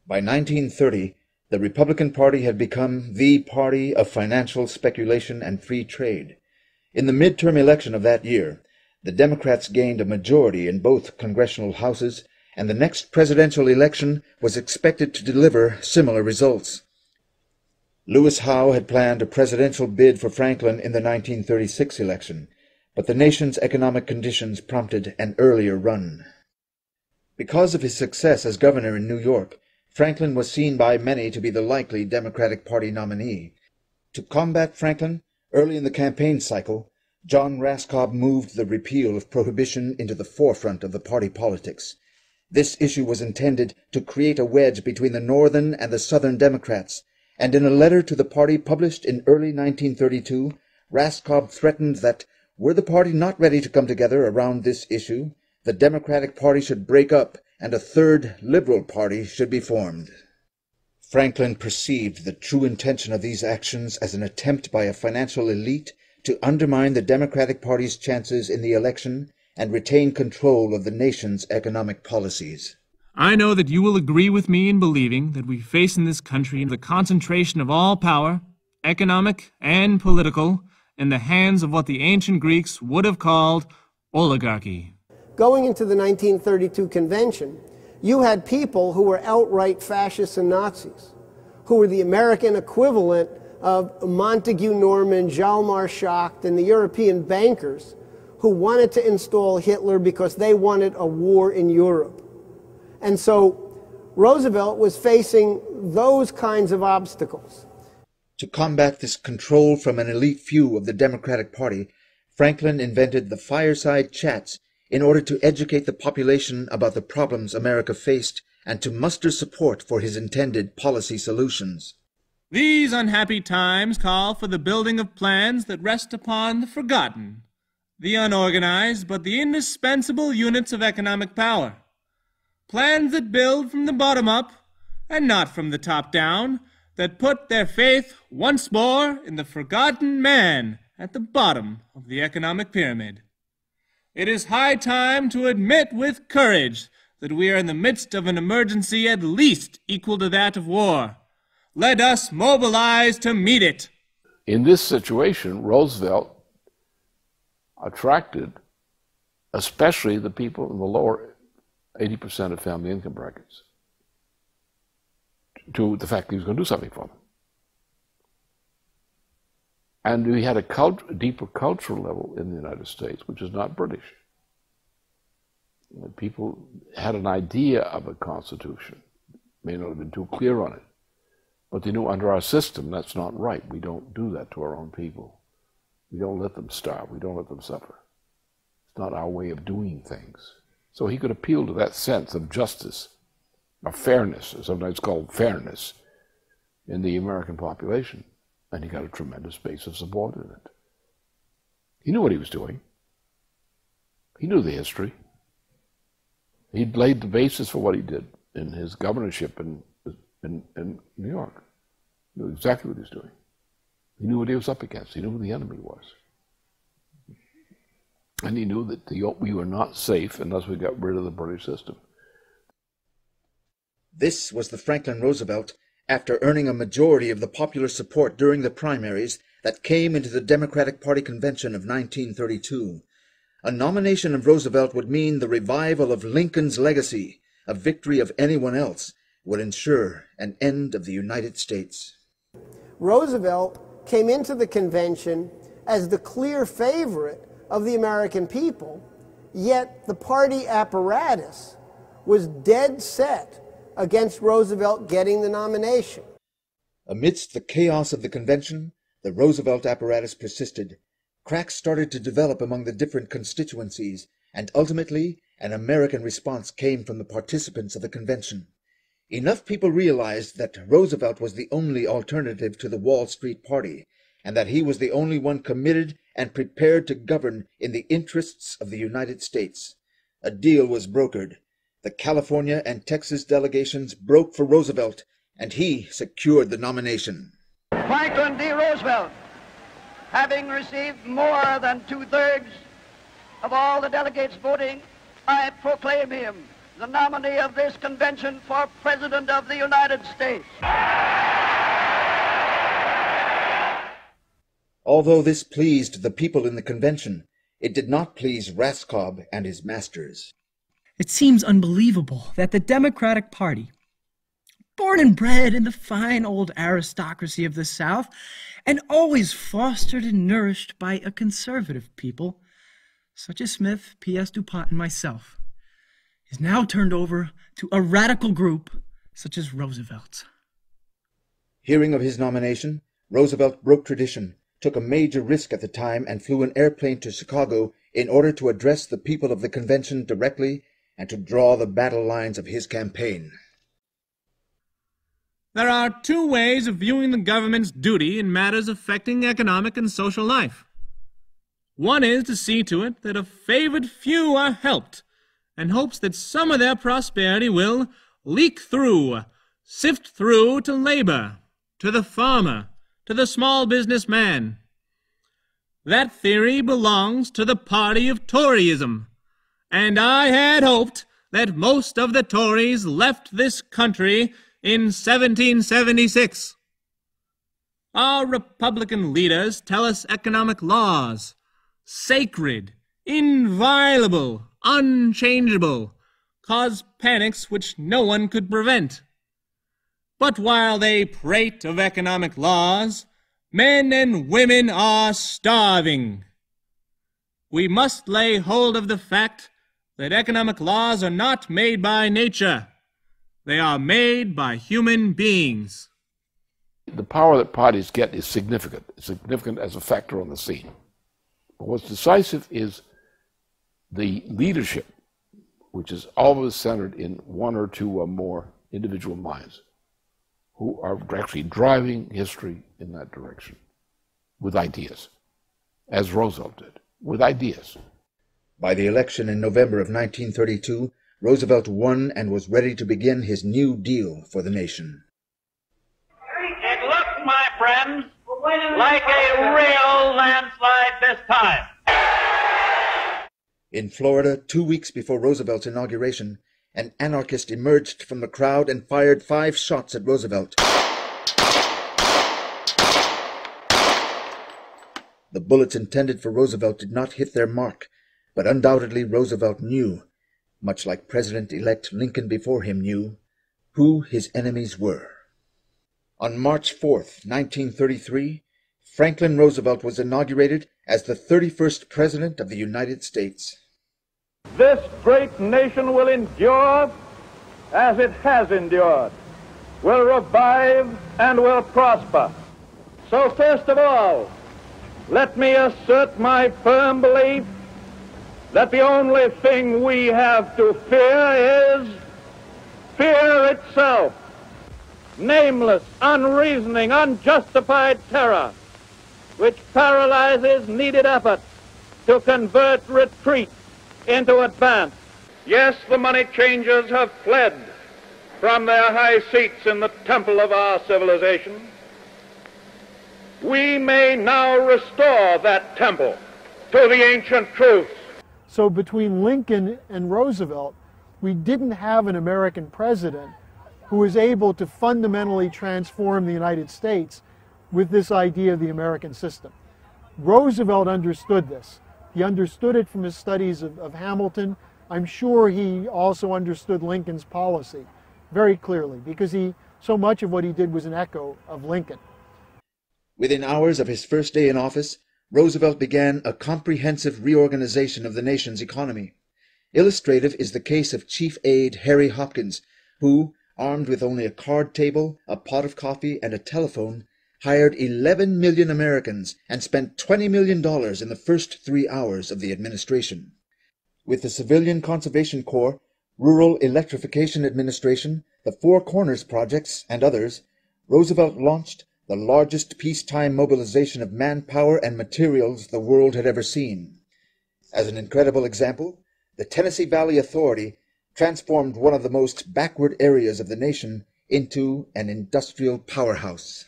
By 1930, the Republican Party had become the party of financial speculation and free trade. In the midterm election of that year, the Democrats gained a majority in both congressional houses, and the next presidential election was expected to deliver similar results. Lewis Howe had planned a presidential bid for Franklin in the 1936 election, but the nation's economic conditions prompted an earlier run. Because of his success as governor in New York, Franklin was seen by many to be the likely Democratic Party nominee. To combat Franklin, early in the campaign cycle, John Raskob moved the repeal of prohibition into the forefront of the party politics. This issue was intended to create a wedge between the Northern and the Southern Democrats, and in a letter to the party published in early 1932, Raskob threatened that, were the party not ready to come together around this issue, the Democratic Party should break up and a third Liberal Party should be formed. Franklin perceived the true intention of these actions as an attempt by a financial elite to undermine the Democratic Party's chances in the election and retain control of the nation's economic policies. I know that you will agree with me in believing that we face in this country the concentration of all power, economic and political, in the hands of what the ancient Greeks would have called oligarchy. Going into the 1932 convention, you had people who were outright fascists and Nazis, who were the American equivalent of Montague Norman, Hjalmar Schacht, and the European bankers who wanted to install Hitler because they wanted a war in Europe. And so Roosevelt was facing those kinds of obstacles. To combat this control from an elite few of the Democratic Party, Franklin invented the fireside chats in order to educate the population about the problems America faced and to muster support for his intended policy solutions. These unhappy times call for the building of plans that rest upon the forgotten, the unorganized, but the indispensable units of economic power. Plans that build from the bottom up and not from the top down, that put their faith once more in the forgotten man at the bottom of the economic pyramid. It is high time to admit with courage that we are in the midst of an emergency at least equal to that of war. Let us mobilize to meet it. In this situation, Roosevelt attracted especially the people in the lower 80% of family income brackets to the fact that he was going to do something for them. And we had a deeper cultural level in the United States, which is not British. People had an idea of a constitution, may not have been too clear on it, but they knew under our system that's not right. We don't do that to our own people. We don't let them starve. We don't let them suffer. It's not our way of doing things. So he could appeal to that sense of justice, of fairness, or sometimes called fairness, in the American population. And he got a tremendous base of support in it. He knew what he was doing. He knew the history. He'd laid the basis for what he did in his governorship in New York. He knew exactly what he was doing. He knew what he was up against. He knew who the enemy was. And he knew that we were not safe unless we got rid of the British system. This was the Franklin Roosevelt, after earning a majority of the popular support during the primaries, that came into the Democratic Party convention of 1932. A nomination of Roosevelt would mean the revival of Lincoln's legacy. A victory of anyone else would ensure an end of the United States. Roosevelt came into the convention as the clear favorite of the American people, yet the party apparatus was dead set against Roosevelt getting the nomination. Amidst the chaos of the convention, the Roosevelt apparatus persisted. Cracks started to develop among the different constituencies, and ultimately an American response came from the participants of the convention. Enough people realized that Roosevelt was the only alternative to the Wall Street Party, and that he was the only one committed and prepared to govern in the interests of the United States. A deal was brokered. The California and Texas delegations broke for Roosevelt, and he secured the nomination. Franklin D. Roosevelt, having received more than 2/3 of all the delegates voting, I proclaim him the nominee of this convention for President of the United States. Although this pleased the people in the convention, it did not please Raskob and his masters. It seems unbelievable that the Democratic Party, born and bred in the fine old aristocracy of the South, and always fostered and nourished by a conservative people, such as Smith, P.S. DuPont, and myself, is now turned over to a radical group such as Roosevelt's. Hearing of his nomination, Roosevelt broke tradition, took a major risk at the time, and flew an airplane to Chicago in order to address the people of the convention directly and to draw the battle lines of his campaign. There are two ways of viewing the government's duty in matters affecting economic and social life. One is to see to it that a favored few are helped, and hopes that some of their prosperity will leak through, sift through to labor, to the farmer, to the small business man. That theory belongs to the party of Toryism, and I had hoped that most of the Tories left this country in 1776. Our Republican leaders tell us economic laws, sacred, inviolable, unchangeable, cause panics which no one could prevent. But while they prate of economic laws, men and women are starving. We must lay hold of the fact that economic laws are not made by nature. They are made by human beings. The power that parties get is significant. It's significant as a factor on the scene. But what's decisive is the leadership, which is always centered in one or two or more individual minds who are actually driving history in that direction with ideas, as Roosevelt did, with ideas. By the election in November of 1932, Roosevelt won and was ready to begin his New Deal for the nation. It looks, my friends, like a real landslide this time. In Florida, 2 weeks before Roosevelt's inauguration, an anarchist emerged from the crowd and fired 5 shots at Roosevelt. The bullets intended for Roosevelt did not hit their mark, but undoubtedly Roosevelt knew, much like President-elect Lincoln before him knew, who his enemies were. On March 4th, 1933, Franklin Roosevelt was inaugurated as the 31st President of the United States. This great nation will endure as it has endured, will revive and will prosper. So first of all, let me assert my firm belief that the only thing we have to fear is fear itself. Nameless, unreasoning, unjustified terror, which paralyzes needed efforts to convert retreat into advance. Yes, the money changers have fled from their high seats in the temple of our civilization. We may now restore that temple to the ancient truths. So between Lincoln and Roosevelt, we didn't have an American president who was able to fundamentally transform the United States with this idea of the American system. Roosevelt understood this. He understood it from his studies of Hamilton. I'm sure he also understood Lincoln's policy very clearly, because so much of what he did was an echo of Lincoln. Within hours of his first day in office, Roosevelt began a comprehensive reorganization of the nation's economy. Illustrative is the case of Chief Aide Harry Hopkins, who, armed with only a card table, a pot of coffee, and a telephone, hired 11 million Americans and spent $20 million in the first 3 hours of the administration. With the Civilian Conservation Corps, Rural Electrification Administration, the Four Corners Projects, and others, Roosevelt launched the largest peacetime mobilization of manpower and materials the world had ever seen. As an incredible example, the Tennessee Valley Authority transformed one of the most backward areas of the nation into an industrial powerhouse.